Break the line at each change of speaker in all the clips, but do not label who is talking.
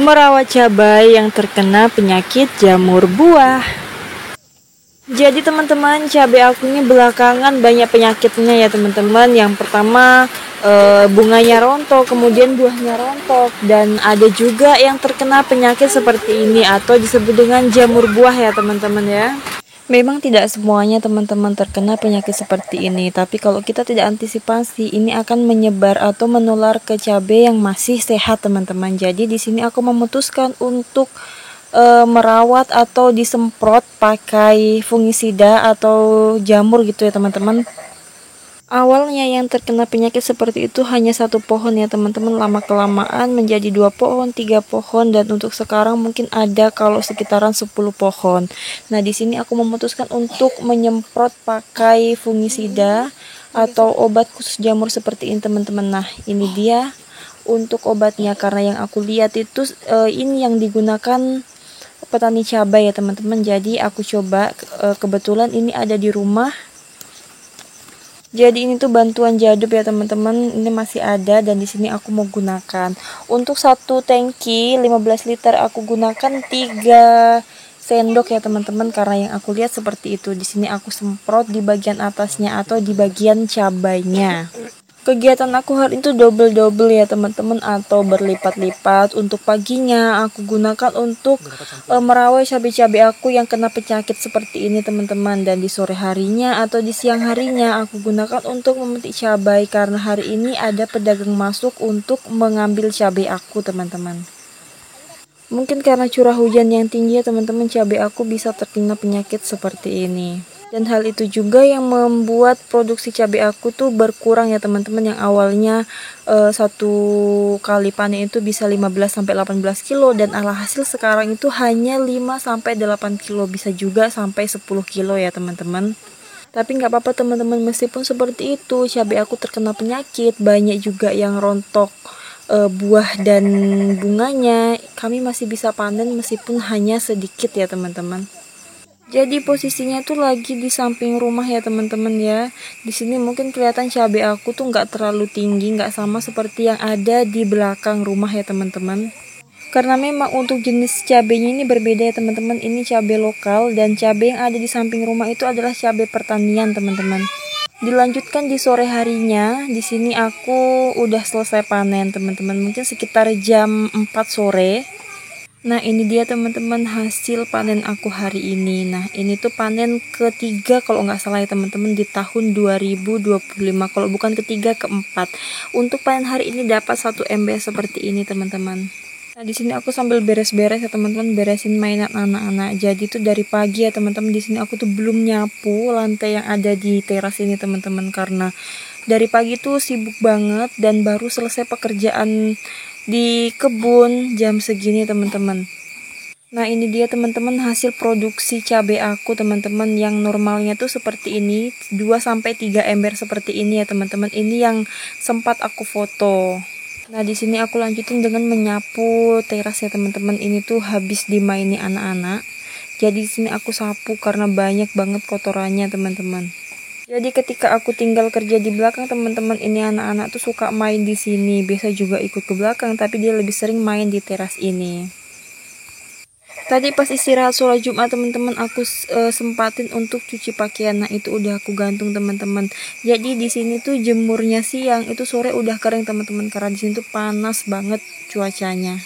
merawat cabai yang terkena penyakit jamur buah. Jadi teman-teman, cabai aku ini belakangan banyak penyakitnya ya teman-teman. Yang pertama bunganya rontok, kemudian buahnya rontok, dan ada juga yang terkena penyakit seperti ini atau disebut dengan jamur buah ya teman-teman ya. Memang tidak semuanya teman-teman terkena penyakit seperti ini, tapi kalau kita tidak antisipasi, ini akan menyebar atau menular ke cabai yang masih sehat teman-teman. Jadi di sini aku memutuskan untuk merawat atau disemprot pakai fungisida atau jamur gitu ya teman-teman. Awalnya yang terkena penyakit seperti itu hanya satu pohon ya teman-teman, lama kelamaan menjadi 2 pohon, 3 pohon, dan untuk sekarang mungkin ada kalau sekitaran 10 pohon. Nah di sini aku memutuskan untuk menyemprot pakai fungisida atau obat khusus jamur seperti ini teman-teman. Nah ini dia untuk obatnya, karena yang aku lihat itu ini yang digunakan petani cabai ya teman-teman. Jadi aku coba, kebetulan ini ada di rumah. Jadi ini tuh bantuan jaduk ya teman-teman, ini masih ada dan di sini aku mau gunakan. Untuk satu tangki 15 liter aku gunakan 3 sendok ya teman-teman, karena yang aku lihat seperti itu. Di sini aku semprot di bagian atasnya atau di bagian cabainya. Kegiatan aku hari itu double-double ya teman-teman, atau berlipat-lipat. Untuk paginya aku gunakan untuk merawat cabai-cabai aku yang kena penyakit seperti ini teman-teman, dan di sore harinya atau di siang harinya aku gunakan untuk memetik cabai, karena hari ini ada pedagang masuk untuk mengambil cabai aku teman-teman. Mungkin karena curah hujan yang tinggi ya teman-teman, cabai aku bisa terkena penyakit seperti ini. Dan hal itu juga yang membuat produksi cabai aku tuh berkurang ya teman-teman. Yang awalnya satu kali panen itu bisa 15-18 kilo, dan alhasil sekarang itu hanya 5-8 kilo, bisa juga sampai 10 kilo ya teman-teman. Tapi nggak apa-apa teman-teman, meskipun seperti itu cabai aku terkena penyakit, banyak juga yang rontok buah dan bunganya, kami masih bisa panen meskipun hanya sedikit ya teman-teman. Jadi posisinya tuh lagi di samping rumah ya teman-teman ya. Di sini mungkin kelihatan cabai aku tuh nggak terlalu tinggi, nggak sama seperti yang ada di belakang rumah ya teman-teman. Karena memang untuk jenis cabainya ini berbeda ya teman-teman. Ini cabai lokal, dan cabai yang ada di samping rumah itu adalah cabai pertanian teman-teman. Dilanjutkan di sore harinya, di sini aku udah selesai panen teman-teman, mungkin sekitar jam 4 sore. Nah ini dia teman-teman hasil panen aku hari ini. Nah ini tuh panen ketiga kalau nggak salah ya teman-teman di tahun 2025, kalau bukan ketiga keempat. Untuk panen hari ini dapat 1 ember seperti ini teman-teman. Nah di sini aku sambil beres-beres ya teman-teman, beresin mainan anak-anak. Jadi tuh dari pagi ya teman-teman, di sini aku tuh belum nyapu lantai yang ada di teras ini teman-teman, karena dari pagi tuh sibuk banget dan baru selesai pekerjaan di kebun jam segini teman-teman. Nah ini dia teman-teman hasil produksi cabai aku teman-teman, yang normalnya tuh seperti ini, 2-3 ember seperti ini ya teman-teman. Ini yang sempat aku foto. Nah di sini aku lanjutin dengan menyapu teras ya teman-teman. Ini tuh habis dimaini anak-anak. Jadi di sini aku sapu karena banyak banget kotorannya teman-teman. Jadi ketika aku tinggal kerja di belakang teman-teman, ini anak-anak tuh suka main di sini. Biasa juga ikut ke belakang, tapi dia lebih sering main di teras ini. Tadi pas istirahat sholat Jumat teman-teman, aku sempatin untuk cuci pakaian. Nah itu udah aku gantung teman-teman. Jadi di sini tuh jemurnya siang, itu sore udah kering teman-teman, karena di sini tuh panas banget cuacanya.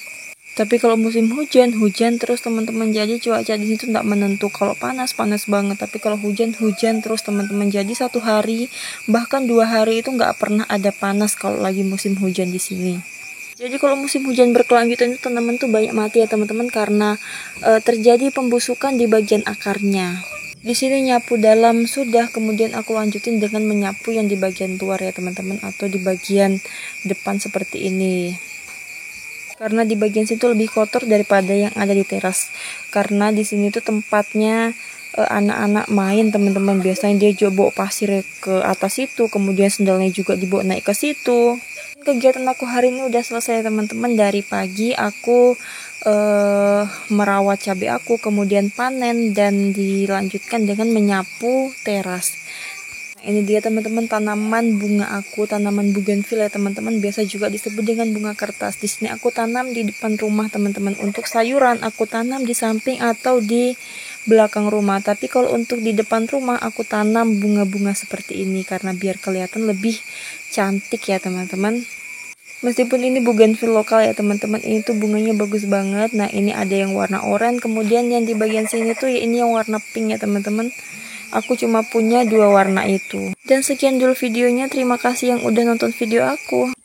Tapi kalau musim hujan, hujan terus teman-teman. Jadi cuaca di situ tidak menentu. Kalau panas, panas banget. Tapi kalau hujan, hujan terus teman-teman. Jadi 1 hari, bahkan 2 hari itu nggak pernah ada panas kalau lagi musim hujan di sini. Jadi kalau musim hujan berkelanjutan itu tanaman tuh banyak mati ya teman-teman, karena terjadi pembusukan di bagian akarnya. Di sini nyapu dalam sudah, kemudian aku lanjutin dengan menyapu yang di bagian luar ya teman-teman, atau di bagian depan seperti ini. Karena di bagian situ lebih kotor daripada yang ada di teras. Karena di sini tuh tempatnya anak-anak main teman-teman. Biasanya dia juga bawa pasir ke atas itu, kemudian sendalnya juga dibawa naik ke situ. Kegiatan aku hari ini udah selesai teman-teman. Dari pagi aku merawat cabai aku, kemudian panen, dan dilanjutkan dengan menyapu teras. Ini dia teman-teman tanaman bunga aku, tanaman bougainville ya teman-teman, biasa juga disebut dengan bunga kertas. Di sini aku tanam di depan rumah teman-teman. Untuk sayuran aku tanam di samping atau di belakang rumah. Tapi kalau untuk di depan rumah aku tanam bunga-bunga seperti ini karena biar kelihatan lebih cantik ya teman-teman. Meskipun ini bougainville lokal ya teman-teman, ini tuh bunganya bagus banget. Nah ini ada yang warna oranye, kemudian yang di bagian sini tuh ya ini yang warna pink ya teman-teman. Aku cuma punya 2 warna itu. Dan sekian dulu videonya, terima kasih yang udah nonton video aku.